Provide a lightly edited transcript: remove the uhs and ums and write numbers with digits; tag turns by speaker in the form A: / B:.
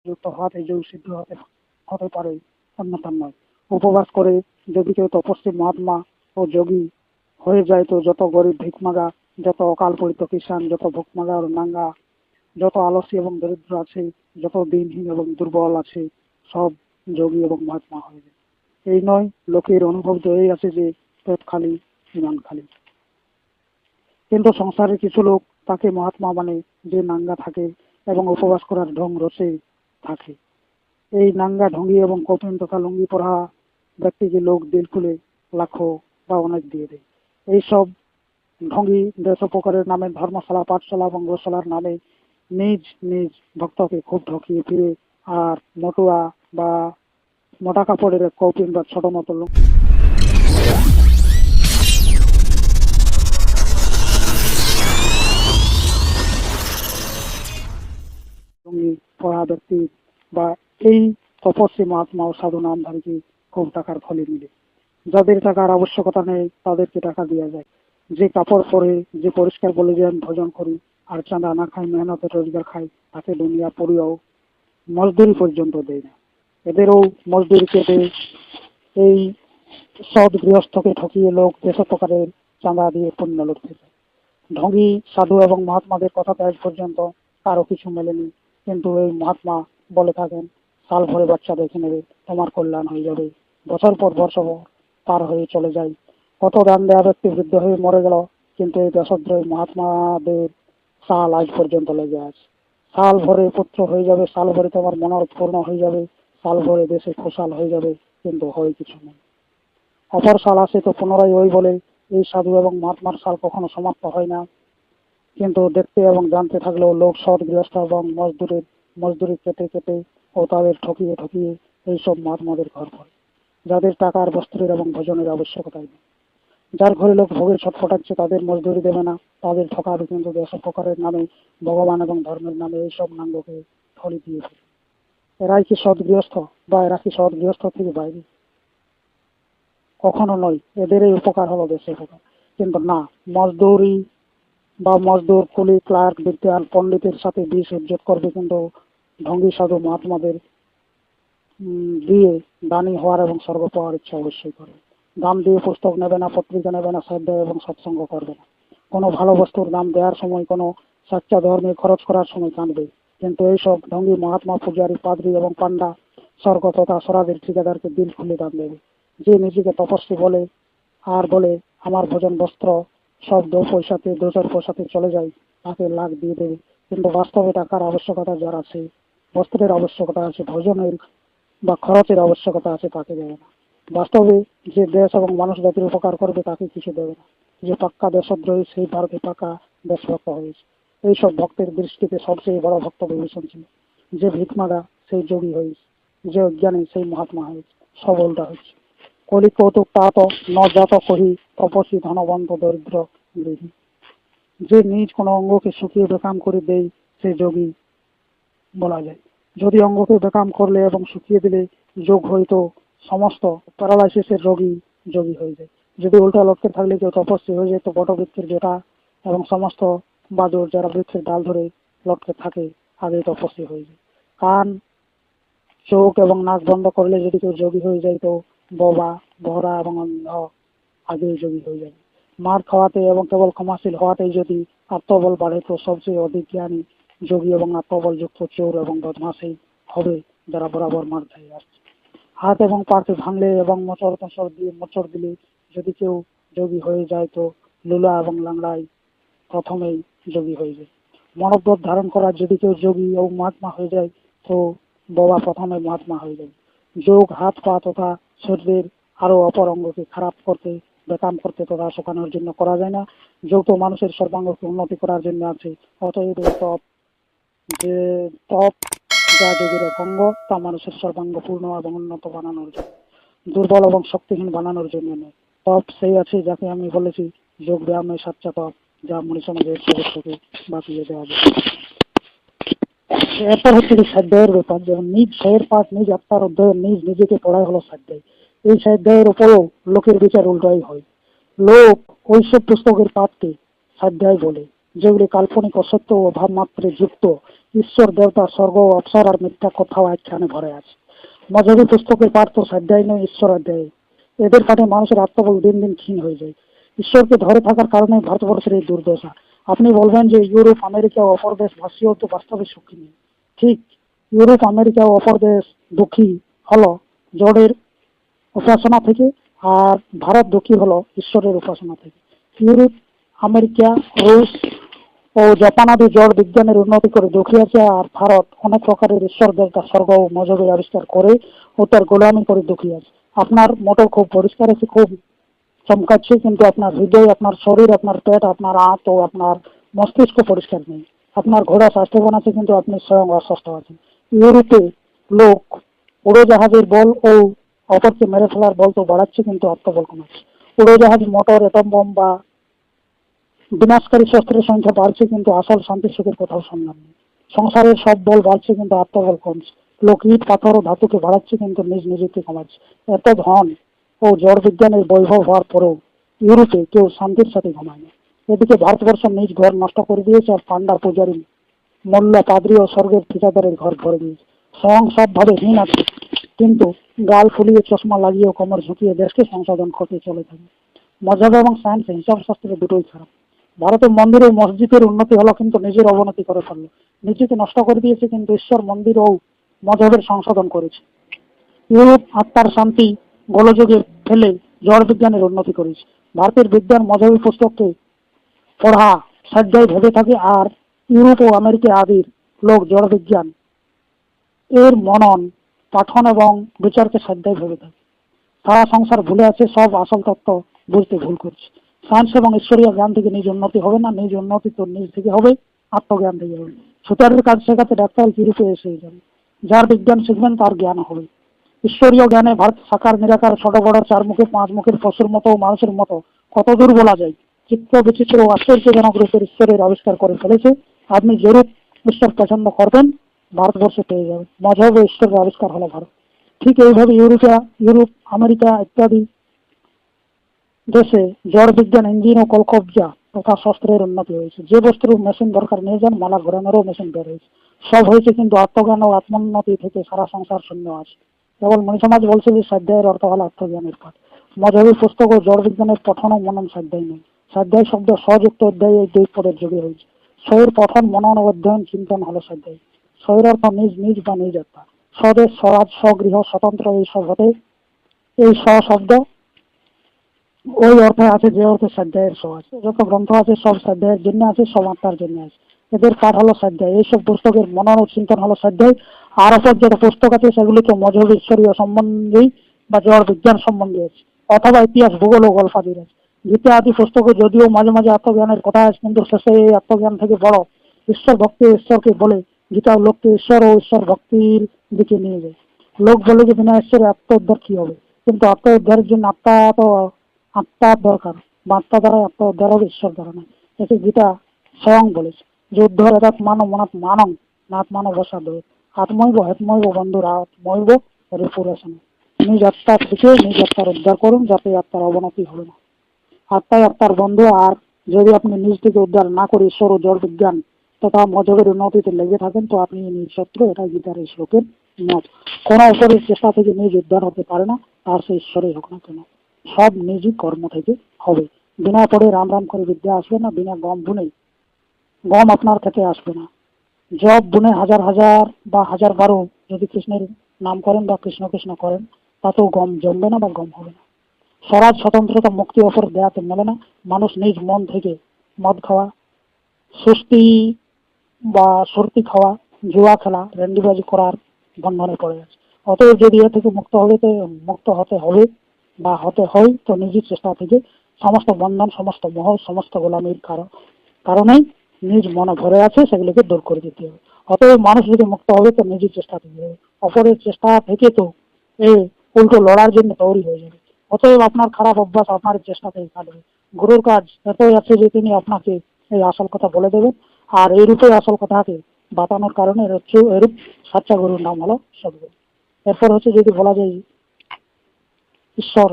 A: যুক্ত হওয়াতে যোগ সিদ্ধ হতে পারে, অন্যতম নয়। উপবাস করে যদি কেউ তপস্বী মহাত্মা ও যোগী হয়ে যায়, তো যত গরিব ভিকমাগা, যত অকাল পড়িত কিষান, যত ভুকমাগা ও নাঙ্গা, যত আলসী এবং দরিদ্র আছে, যত দিনহীন এবং দুর্বল আছে, সব যোগী এবং মহাত্মা হয়ে যায়। এই নয়, লোকের অনুভব তো এই আছে যে পেট খালি, ইমান খালি। কিন্তু সংসারের কিছু লোক তাকে মহাত্মা মানে যে নাঙ্গা থাকে এবং উপবাস করার ঢং রসে থাকে। এই নাঙ্গা ঢঙ্গি এবং কপিন তথা লুঙ্গি পরা ব্যক্তিকে লোক দিল খুলে লাখো বা অনেক দিয়ে দেয়। এইসব ঢঙ্গি দেশোপকারের নামে ধর্মশালা, পাঠশালা এবং গোশালার নামে নিজ নিজ ভক্তকে খুব ঠকিয়ে ফিরে, আর মটুয়া বা মোটা কাপড়ের কৌপিন বা ছোট মতো লুঙ্গি পড়া ব্যক্তি বা এই তপস্বী মহাত্মা ও সাধু নামধারীকে খুব টাকার ফলে মিলে। যাদের টাকার আবশ্যকতা নেই তাদেরকে টাকা দেওয়া যায়। যে কাপড় পরে, যে পরিষ্কার বলে যে আমি ভোজন করি আর চাঁদা না খাই, মেহনতের রোজগার খাই, তাকে দুনিয়া পড়িয়াও মজদুরি পর্যন্ত দেয় না। এদেরও মজদুরি কেটে এই সৎ গৃহস্থকে ঠকিয়ে লোক দেশোপকারের চাঁদা দিয়ে পুণ্য লুটতে চায়। ঢঙ্গি সাধু এবং মহাত্মাদের কথাতে আজ পর্যন্ত কারো কিছু মেলেনি, কিন্তু এই মহাত্মা বলে থাকেন, সাল ভরে বাচ্চা দেখে নেবে, তোমার কল্যাণ হয়ে যাবে। বছর পর বছর পার হয়ে চলে যায়। কত দান দেওয়া ব্যক্তি বৃদ্ধ হয়ে মরে গেল, কিন্তু এই দেশদ্রোহী মহাত্মাদের সাল আজ পর্যন্ত লেগে আছে। সাল ভরে পুত্র হয়ে যাবে, সাল ভরে তোমার মনোরথ পূর্ণ হয়ে যাবে, সাল ভরে দেশে খোসাল হয়ে যাবে, কিন্তু হয় কিছু নেই। অপর সাল আসে তো পুনরায় ওই বলে। এই সাধু এবং মহাত্মার সাল কখনো সমাপ্ত হয় না। কিন্তু দেখতে এবং জানতে থাকলেও লোক সৎ গৃহস্থ এবং মজদুরি কেটে কেটে ও তাদের ঠকিয়ে ঠকিয়ে এইসব মহাত্মাদের ঘর করে, যাদের টাকার, বস্ত্রের এবং ভোজনের আবশ্যকতাই নেই। যার ঘরে লোক ভোগের ছটফটাচ্ছে তাদের মজদুরি দেবে না, তাদের ঠকাবে, কিন্তু দেশোপকারের নামে, ভগবান এবং ধর্মের নামে এইসব নাঙ্গকে থলি দিয়ে ফেলে। এরাই কি সৎ গৃহস্থ, বা এরা কি সৎ গৃহস্থ থেকে বাইরে? কখনো নয়। এদের এই উপকার হলো দেশের উপকার। কিন্তু না, মজদুরি বা মজদুর, কুলি, ক্লার্ক, বিদ্যান, পণ্ডিতের সাথে বিষ উজ্জত করবে, কিন্তু ঢঙ্গি সাধু মহাত্মাদের দিয়ে দানি হওয়ার এবং স্বর্গ পাওয়ার ইচ্ছা অবশ্যই করবে। দাম দিয়ে পুস্তক নেবে না, পত্রিকা নেবে না, শ্রদ্ধা এবং সৎসঙ্গ করবে না। কোনো ভালো বস্তুর দাম দেওয়ার সময়, কোনো সাচ্চা ধর্মে খরচ করার সময় কাঁদবে। কিন্তু এইসব ঢঙ্গি মহাত্মা, পূজারী, পাদ্রী এবং পান্ডা স্বর্গ তথা সরাদের ঠিকাদারকে দিল খুলে দাম দেবে। যে নিজেকে তপস্বী বলে আর বলে আমার ভোজন বস্ত্র সব 2 পয়সাতে চলে যায়, তাকে লাখ দিয়ে দেবে। কিন্তু বাস্তবে টাকার আবশ্যকতা যার আছে, বস্ত্রের আবশ্যকতা আছে, ভোজনের বা খরচের আবশ্যকতা আছে, তাকে দেবে না। বাস্তবে যে দেশ এবং মানুষ জাতির উপকার করবে তাকে কিছু দেবে না। যে পাক্কা দেশদ্রোহী সেই ভারতে পাকা দেশভক্ত হয়েছে। এইসব ভক্তের দৃষ্টিতে সবচেয়ে বড় ভক্ত বিভীষণ ছিল। যে ভিকমাগা সেই যোগী হয়েছে, যে অজ্ঞানী সেই মহাত্মা হয়েছে। সব উল্টা হয়েছে। কলি কৌতুক তাত ন জাত কহি, তপস্বী ধনবন্ত দরিদ্র গৃহী। যে নিজ কোনো অঙ্গকে শুকিয়ে বেকাম করে দেয় সে যোগী বলা যায়। যদি অঙ্গকে বেকাম করলে এবং শুকিয়ে দিলে যোগ হইতো, সমস্ত প্যারালাইসিসের রোগী যোগী হয়ে যায়। যদি উল্টা লটকে থাকলে কেউ তপস্বী হয়ে যেত, বটবৃক্ষের জেঠা এবং সমস্ত বাদুর যারা বৃক্ষের ডাল ধরে লটকে থাকে আগে তপস্বী হয়ে যায়। কান, চোখ এবং নাক বন্ধ করলে যদি কেউ যোগী হয়ে যায়, তো বোবা, বহরা এবং অন্ধ আগে যোগী হয়ে যাবে। মার খাওয়াতে এবং কেবল ক্ষমাশীল হওয়াতেই যদি আত্মবল বাড়ে, তো সবচেয়ে অধিক জ্ঞানী, যোগী এবং আত্মবল যুক্ত চোর এবং বদমাশই হবে, যারা বরাবর মার খেয়ে আসছে। হাত এবং পাকে ভাঙলে এবং মোচড় দিলে যদি কেউ যোগী হয়ে যায়, তো লুলা এবং লাংড়াই প্রথমেই যোগী হয়ে যায়। মনোব্রত ধারণ করার যদি কেউ যোগী ও মহাত্মা হয়ে যায়, তো বাবা প্রথমে মহাত্মা হয়ে যাবে। যোগ হাত পা তথা শরীরের আরো অপর অঙ্গকে খারাপ করতে, বেকাম করতে তথা শুকানোর জন্য করা যায় না। যোগ তো মানুষের সর্বাঙ্গকে উন্নতি করার জন্য আছে। অতএব তপ, যে তপ যা যোগের এক অঙ্গ, তা মানুষের সর্বাঙ্গ পূর্ণ এবং উন্নত বানানোর জন্য, দুর্বল এবং শক্তিহীন বানানোর জন্য নয়। তপ সেই আছে যাকে আমি বলেছি যোগ ব্যায়ামের সাচ্চা তপ, যা মনুষ্যমাজের সদস্যকে বাঁচিয়ে দেওয়া যায়। এরপর হচ্ছে কি স্বাধ্যায়ের ব্যাপার। যেমন নিজ শয়ের পাঠ, নিজ আত্মার অধ্যয়ন, নিজ নিজেকে পড়াই হলো স্বাধ্যায়। এই স্বাধ্যায়ের উপরও লোকের বিচার উল্টাই হয়। লোক ওইসব পুস্তকের পাঠকে স্বাধ্যায় বলে, যেগুলি কাল্পনিক, অসত্য ও ভাবমাত্রে যুক্ত, ঈশ্বর দেবতা স্বর্গ অপসর আর মিথ্যা কথাও আখ্যানে ভরে আছে। মজহবী পুস্তকের পাঠ তো সাধ্যায় নয়, ঈশ্বর অধ্যায়। এদের পাঠে মানুষের আত্মবল দিন দিন ক্ষীণ হয়ে যায়। ঈশ্বরকে ধরে থাকার কারণে ভারতবর্ষের এই দুর্দশা। আপনি বলবেন যে ইউরোপ আমেরিকা ও অপর দেশ ভাষীয় তো বাস্তবে সুখী নেই। ঠিক, ইউরোপ আমেরিকা ও অপর দেশ দুঃখী হলো জড়ের উপাসনা থেকে, আর ভারত দুঃখী হলো ঈশ্বরের উপাসনা থেকে। ইউরোপ আমেরিকা রুশ ও জাপান আদি জড় বিজ্ঞানের উন্নতি করে দুঃখী আছে, আর ভারত অনেক প্রকারের ঈশ্বর দেবতা স্বর্গ ও মজহবের আবিষ্কার করে ও তার গোলামি করে দুঃখী আছে। আপনার মোটর খুব পরিষ্কার আছে, খুব চমকাচ্ছে, কিন্তু আপনার হৃদয়, আপনার শরীর, আপনার পেট, আপনার আঁত ও আপনার মস্তিষ্ক পরিষ্কার নেই। আপনার ঘোড়া স্বাস্থ্যবান আছে, কিন্তু আপনি স্বয়ং অসুস্থ আছেন। ইউরোপে লোক উড়োজাহাজের বল ও অপরকে মেরে ফেলার বল তো বাড়াচ্ছে, কিন্তু আত্মবল কমাচ্ছে। উড়োজাহাজ, মোটর, এটম বোম বা বিনাশকারী শস্ত্রের সংখ্যা বাড়ছে, কিন্তু আসল শান্তি সুখের কোথাও সন্ধান নেই। সংসারের সব বল বাড়ছে, কিন্তু আত্মবল কমছে। লোক ইট, পাথর ও ধাতুকে বাড়াচ্ছে, কিন্তু নিজ নিজেকে কমাচ্ছে। এত ধন ও জড় বিজ্ঞানের বৈভব হওয়ার পরেও ইউরোপে কেউ শান্তির সাথে ঘুমায় না। এদিকে ভারতবর্ষ নিজ ঘর নষ্ট করে দিয়েছে, আর পান্ডা পূজারী, মোল্লা, পাদ্রী ও স্বর্গের ঠিকাদারের ঘর ভরে দিয়েছে। স্বয়ং সবভাবে হীন আছে, কিন্তু গাল ফুলিয়ে চশমা লাগিয়ে কোমর ঝুঁকিয়ে দেশকে সংশোধন করতে চলে থাকে। মজহব এবং সায়েন্স হিসাব শাস্ত্রে দুটোই খারাপ। ভারতের মন্দির ও মসজিদের উন্নতি হলো, কিন্তু নিজের অবনতি করে ফেললো। নিজেকে নষ্ট করে দিয়েছে, কিন্তু ঈশ্বর, মন্দির ও মজহবের সংশোধন করেছে। ইউরোপ আত্মার শান্তি গোলযোগে ফেলে জড় বিজ্ঞানের উন্নতি করেছে। ভারতের বিজ্ঞান মজহবী পুস্তককে পড়া সাধ্যায় ভেবে থাকে, আর ইউরোপ ও আমেরিকা আদির লোক জড় বিজ্ঞান এর মনন, পাঠন এবং বিচারকে সাধ্যায় ভেবে থাকে। সারা সংসার ভুলে আছে, সব আসল তত্ত্ব বুঝতে ভুল করছে। সায়েন্স এবং ঈশ্বরীয় জ্ঞান থেকে নিজ উন্নতি হবে না, নিজ উন্নতি তো নিজ থেকে হবে, আত্মজ্ঞান থেকে হবে। সুতারের কাজ শেখাতে ডাক্তার ইউরোপে এসে যাবে। যার বিজ্ঞান শিখবেন তার জ্ঞান হবে। ঈশ্বরীয় জ্ঞানে ভারত সাকার নিরাকার, ছোট বড়, চার মুখে পাঁচ মুখের পশুর মতো ও মানুষের মতো কত দূর বলা যায়, চিত্র বিচিত্র ও আশ্চর্যজনক রূপের ঈশ্বরের আবিষ্কার করে ফেলেছে। আপনি যেরূপ ঈশ্বর পছন্দ করবেন ভারতবর্ষে পেয়ে যাবেন। মজহব ও ঈশ্বরের আবিষ্কার হলো ভারত। ঠিক এইভাবে ইউরোপ আমেরিকা ইত্যাদি দেশে জড় বিজ্ঞান, ইঞ্জিন ও কলকবজা তথা শস্ত্রের উন্নতি হয়েছে। যে বস্তুর মেশিন দরকার নিয়ে যান, মালা ঘোরানোরও মেশিন বের হয়েছে। সব হয়েছে, কিন্তু আত্মজ্ঞান ও আত্মোন্নতি থেকে সারা সংসার শূন্য আছে। কেবল মনীষমাজ বলছে যে স্বাধ্যায়ের অর্থ হলো আত্মজ্ঞানের পাঠ। মজহবী পুস্তক ও জড় বিজ্ঞানের পঠন ও মনন স্বাধ্যায় নেই। স্বাধ্যায় শব্দ সযুক্ত অধ্যায় এই দুই পদের যোগে হয়েছে। স্বয়ের পঠন, মনন ও অধ্যয়ন, চিন্তন হলো স্বাধ্যায়। স্বয়ের অর্থ নিজ নিজ বা নিজ আত্মা। স্বদেশ, স্বরাজ, স্বগৃহ, স্বতন্ত্র এইসব হতে এই শব্দ ওই অর্থে আছে যে অর্থে স্বাধ্যায়ের স আছে। যত গ্রন্থ আছে সব স্বাধ্যায়ের জন্য আছে, সব আত্মার জন্য আছে। এদের পাঠ হলো স্বাধ্যায়। এইসব পুস্তকের মনন ও চিন্তন হলো স্বাধ্যায়। আর অপর যত পুস্তক আছে সেগুলিকে মজহব, ঈশ্বরীয় সম্বন্ধেই বা জড় বিজ্ঞান সম্বন্ধে আছে, অথবা ইতিহাস, ভূগোল ও গল্পাদির আছে। গীতা আদি পুস্তকে যদিও মাঝে মাঝে আত্মজ্ঞানের কথা আছে, কিন্তু শেষে এই আত্মজ্ঞান থেকে বড় ঈশ্বর ভক্তি ঈশ্বরকে বলে গীতা লোককে ঈশ্বর ও ঈশ্বর ভক্তির দিকে নিয়ে যায়। লোক বলে যে বিনা ঈশ্বরে আত্ম উদ্ধার কি হবে, কিন্তু আত্ম উদ্ধারের জন্য আত্মার দরকার, বা আত্মা দ্বারা আত্ম উদ্ধার হবে, ঈশ্বর দ্বারা নয়। এতে গীতা স্বয়ং বলেছে যে উদ্ধার এদাত মানব মনাত মানং নাথ মানব বসাদ আত্মৈব হেতমৈব বন্ধুর আত্মৈব রিপুরেশন। নিজ আত্মা থেকে নিজ আত্মার উদ্ধার করুন, যাতে আত্মার অবনতি হবে না। আত্মাই আত্মার বন্ধু। আর যদি আপনি নিজ থেকে উদ্ধার না করে ঈশ্বর ও জড় বিজ্ঞান তথা মজহবের উন্নতিতে লেগে থাকেন, তো আপনি নিজ শত্রু। এটা গীতার এই শ্লোকের মত। কোন উপরের চেষ্টা থেকে নিজ উদ্ধার হতে পারে না, আর সে ঈশ্বরের হোক না কেন। সব নিজই কর্ম থেকে হবে। বিনা পড়ে রাম রাম করে বিদ্যা আসবে না, বিনা গম বুনে গম আপনার খেতে আসবে না। জব বুনে হাজার হাজার বা হাজার বারো যদি কৃষ্ণের নাম করেন বা কৃষ্ণ কৃষ্ণ করেন, তাতেও গম জমবে না বা গম হবে না। স্বরাজ, স্বতন্ত্রতা, মুক্তি অপর দেয়াতে মেলে না। মানুষ নিজ মন থেকে মদ খাওয়া, সুস্তি বা সর্তি খাওয়া, জুয়া খেলা, রেন্ডিবাজি করার বন্ধনে পড়ে আছে। অতএব যদি এ থেকে মুক্ত হতে হবে বা হতে হয়, তো নিজের চেষ্টা থেকে সমস্ত বন্ধন, সমস্ত মোহ, সমস্ত গোলামির কারণেই নিজ মনে ভরে আছে, সেগুলিকে দূর করে দিতে হবে। অতএব মানুষ যদি মুক্ত হবে, তো নিজের চেষ্টা থেকে হবে। অপরের চেষ্টা থেকে তো এ উল্টো লড়ার জন্য তৈরি হয়ে যাবে। অতএব আপনার খারাপ অভ্যাস আপনার চেষ্টা থেকে কাটবে। গুরুর কাজ এতই আছে যে তিনি আপনাকে এই আসল কথা বলে দেবেন, আর এই রূপে আসল কথাকে বাতানোর কারণে এরূপ সাচ্চা গুরুর নাম হলো সদ্গুরু। এরপর হচ্ছে যদি বলা যায় ঈশ্বর